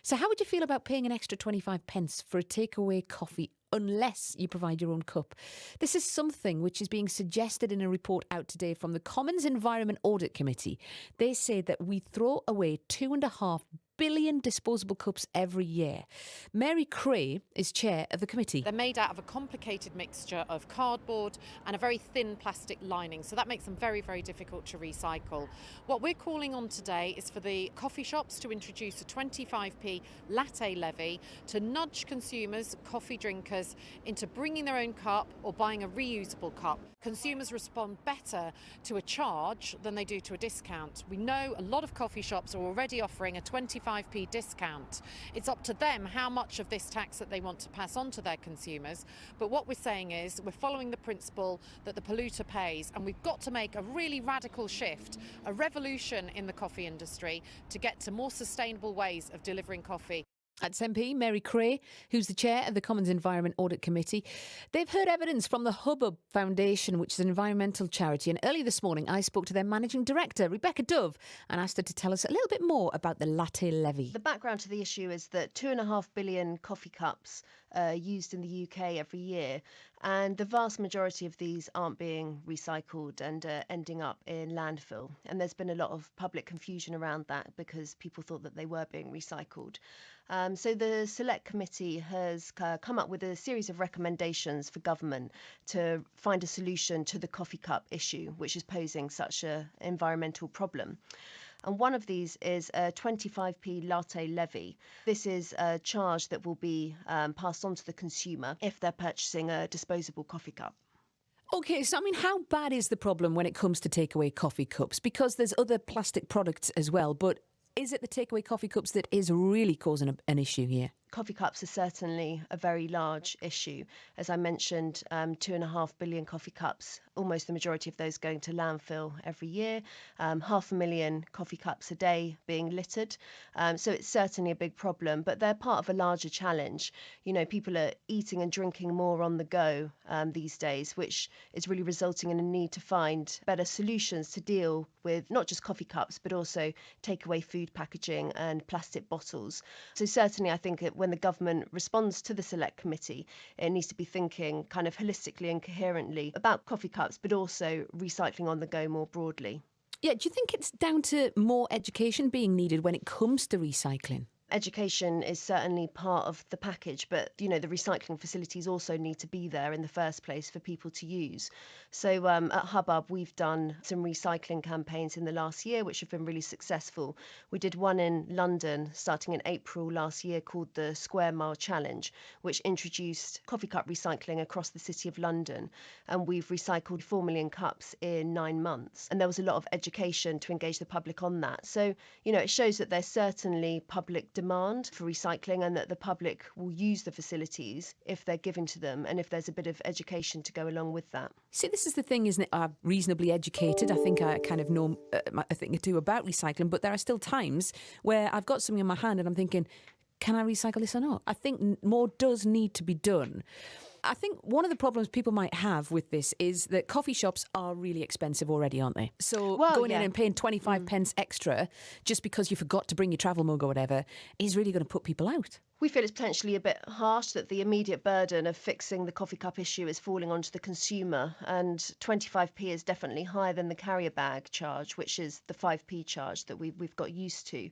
So how would you feel about paying an extra 25 pence for a takeaway coffee unless you provide your own cup? This is something which is being suggested in a report out today from the Commons Environment Audit Committee. They say that we throw away 2.5 billion disposable cups every year. Mary Cray is chair of the committee. They're made out of a complicated mixture of cardboard and a very thin plastic lining, so that makes them very, very difficult to recycle. What we're calling on today is for the coffee shops to introduce a 25p latte levy to nudge consumers, coffee drinkers, into bringing their own cup or buying a reusable cup. Consumers respond better to a charge than they do to a discount. We know a lot of coffee shops are already offering a 25p discount. It's up to them how much of this tax that they want to pass on to their consumers. But what we're saying is we're following the principle that the polluter pays, and we've got to make a really radical shift, a revolution in the coffee industry to get to more sustainable ways of delivering coffee. That's MP Mary Cray, who's the chair of the Commons Environment Audit Committee. They've heard evidence from the Hubbub Foundation, which is an environmental charity. And early this morning, I spoke to their managing director, Rebecca Dove, and asked her to tell us a little bit more about the latte levy. The background to the issue is that 2.5 billion coffee cups are used in the UK every year. And the vast majority of these aren't being recycled and ending up in landfill. And there's been a lot of public confusion around that because people thought that they were being recycled. So the Select Committee has come up with a series of recommendations for government to find a solution to the coffee cup issue, which is posing such an environmental problem. And one of these is a 25p latte levy. This is a charge that will be passed on to the consumer if they're purchasing a disposable coffee cup. OK, so I mean, how bad is the problem when it comes to takeaway coffee cups? Because there's other plastic products as well, but is it the takeaway coffee cups that is really causing an issue here? Coffee cups are certainly a very large issue. As I mentioned, 2.5 billion coffee cups, almost the majority of those going to landfill every year, 500,000 coffee cups a day being littered. So it's certainly a big problem, but they're part of a larger challenge. You know, people are eating and drinking more on the go these days, which is really resulting in a need to find better solutions to deal with not just coffee cups, but also takeaway food packaging and plastic bottles. So certainly I think when the government responds to the Select Committee, it needs to be thinking kind of holistically and coherently about coffee cups, but also recycling on the go more broadly. Yeah, do you think it's down to more education being needed when it comes to recycling? Education is certainly part of the package, but, you know, the recycling facilities also need to be there in the first place for people to use. So at Hubbub, we've done some recycling campaigns in the last year, which have been really successful. We did one in London starting in April last year called the Square Mile Challenge, which introduced coffee cup recycling across the City of London. And we've recycled 4 million cups in 9 months. And there was a lot of education to engage the public on that. So, you know, it shows that there's certainly public demand for recycling and that the public will use the facilities if they're given to them and if there's a bit of education to go along with that. See, this is the thing, isn't it? I'm reasonably educated. I think I kind of know a thing or two about recycling, but there are still times where I've got something in my hand and I'm thinking, can I recycle this or not? I think more does need to be done. I think one of the problems people might have with this is that coffee shops are really expensive already, aren't they? So going in and paying 25 pence extra just because you forgot to bring your travel mug or whatever is really going to put people out. We feel it's potentially a bit harsh that the immediate burden of fixing the coffee cup issue is falling onto the consumer, and 25p is definitely higher than the carrier bag charge, which is the 5p charge that we've got used to.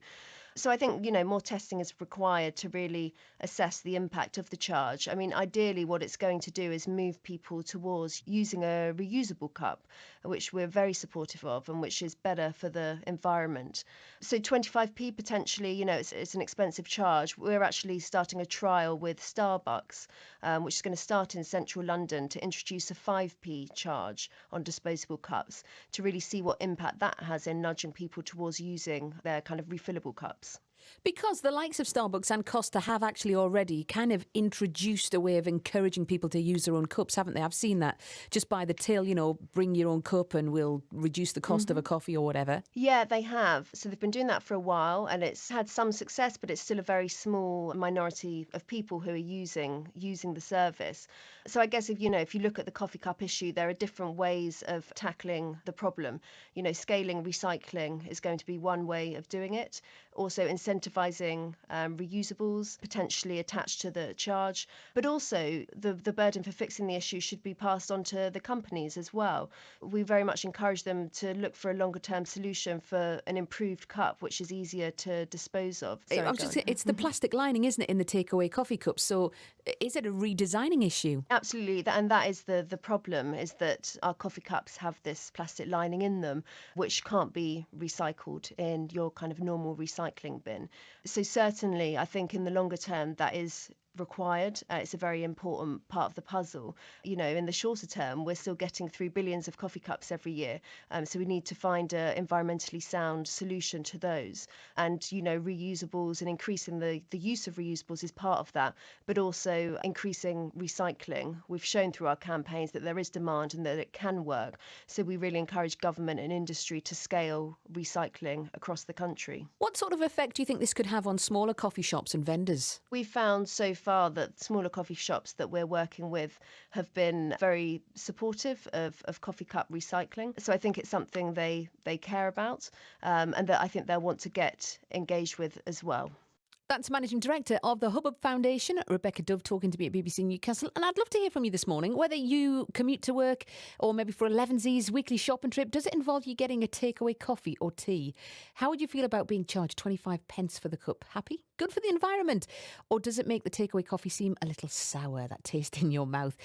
So I think, you know, more testing is required to really assess the impact of the charge. I mean, ideally what it's going to do is move people towards using a reusable cup, which we're very supportive of and which is better for the environment. So 25p potentially, you know, it's an expensive charge. We're actually starting a trial with Starbucks, which is going to start in central London to introduce a 5p charge on disposable cups to really see what impact that has in nudging people towards using their kind of refillable cups. Because the likes of Starbucks and Costa have actually already kind of introduced a way of encouraging people to use their own cups, haven't they? I've seen that just by the till, you know, bring your own cup and we'll reduce the cost of a coffee or whatever. Yeah, they have. So they've been doing that for a while and it's had some success, but it's still a very small minority of people who are using the service. So I guess if you look at the coffee cup issue, there are different ways of tackling the problem. You know, scaling recycling is going to be one way of doing it. Also, incentivizing incentivising reusables potentially attached to the charge, but also the burden for fixing the issue should be passed on to the companies as well. We very much encourage them to look for a longer term solution for an improved cup, which is easier to dispose of. It's the plastic lining, isn't it, in the takeaway coffee cups? So is it a redesigning issue? Absolutely, and that is the problem, is that our coffee cups have this plastic lining in them, which can't be recycled in your kind of normal recycling bin. So certainly, I think in the longer term, that is required. It's a very important part of the puzzle. In the shorter term, we're still getting through billions of coffee cups every year. So we need to find an environmentally sound solution to those. And, reusables and increasing the use of reusables is part of that, but also increasing recycling. We've shown through our campaigns that there is demand and that it can work. So we really encourage government and industry to scale recycling across the country. What sort of effect do you think this could have on smaller coffee shops and vendors? We've found so far that smaller coffee shops that we're working with have been very supportive of coffee cup recycling. So I think it's something they care about, and that I think they'll want to get engaged with as well. That's Managing Director of the Hubbub Foundation, Rebecca Dove, talking to me at BBC Newcastle. And I'd love to hear from you this morning, whether you commute to work or maybe for a Levensies weekly shopping trip. Does it involve you getting a takeaway coffee or tea? How would you feel about being charged 25 pence for the cup? Happy? Good for the environment? Or does it make the takeaway coffee seem a little sour, that taste in your mouth?